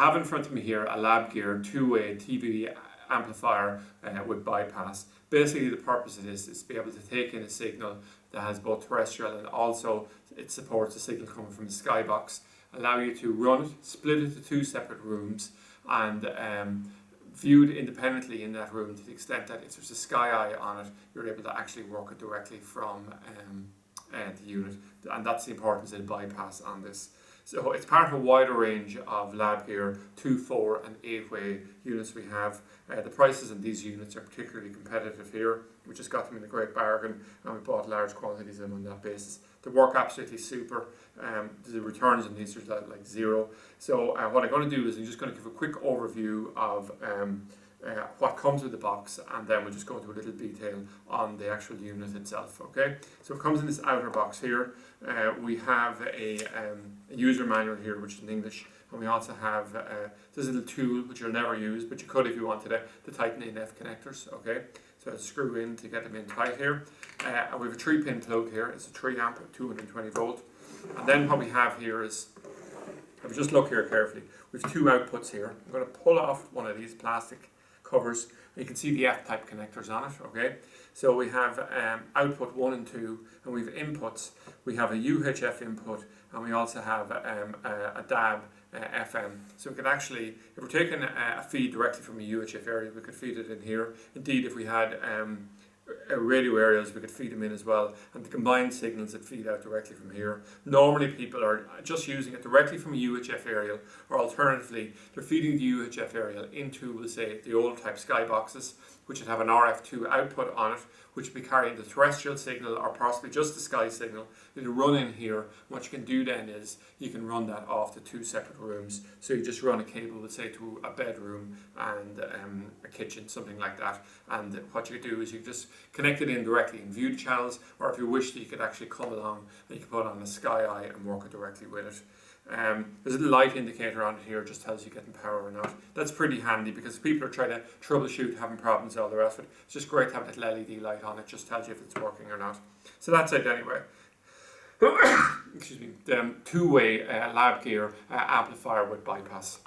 have in front of me here a Labgear two-way TV amplifier with bypass. Basically the purpose of this is to be able to take in a signal that has both terrestrial and also it supports a signal coming from the skybox, allow you to run it, split it to two separate rooms and viewed independently in that room, to the extent that if there's a sky eye on it, you're able to actually work it directly from the unit, and that's the importance of the bypass on this. So it's part of a wider range of Labgear 2, 4 and 8-way units we have. The prices on these units are particularly competitive here. We just got them in a great bargain and we bought large quantities of them on that basis. They work absolutely super. The returns on these are like zero. So what I'm going to do is I'm just going to give a quick overview of what comes with the box, and then we'll just go into a little detail on the actual unit itself. Okay, so it comes in this outer box here. We have a user manual here, which is in English, and we also have this little tool which you'll never use, but you could if you wanted to tighten in F connectors. Okay, so I'll screw in to get them in tight here, and we have a 3-pin plug here. It's a 3 amp 220 volt, and then what we have here is, if you just look here carefully, we have 2 outputs here. I'm going to pull off one of these plastic covers, and you can see the F-type connectors on it. Okay, so we have output 1 and 2, and we have inputs. We have a UHF input, and we also have a DAB FM. So we could actually, if we're taking a feed directly from a UHF area, we could feed it in here. Indeed, if we had radio areas, we could feed them in as well, and the combined signals that feed out directly from here. Normally people are just using it directly from a UHF aerial, or alternatively they're feeding the UHF aerial into, we'll say, the old type skyboxes, which would have an RF2 output on it, which would be carrying the terrestrial signal or possibly just the sky signal. It'll run in here. What you can do then is you can run that off to 2 separate rooms. So you just run a cable, let's say, to a bedroom and a kitchen, something like that. And what you could do is you could just connect it in directly and view the channels, or if you wished, you could actually come along and you could put on a sky eye and work it directly with it. There's a little light indicator on it here, just tells you getting power or not. That's pretty handy because people are trying to troubleshoot, having problems, all the rest of it. It's just great to have a little LED light on it, just tells you if it's working or not. So that's it anyway. Excuse me. The two-way Labgear amplifier with bypass.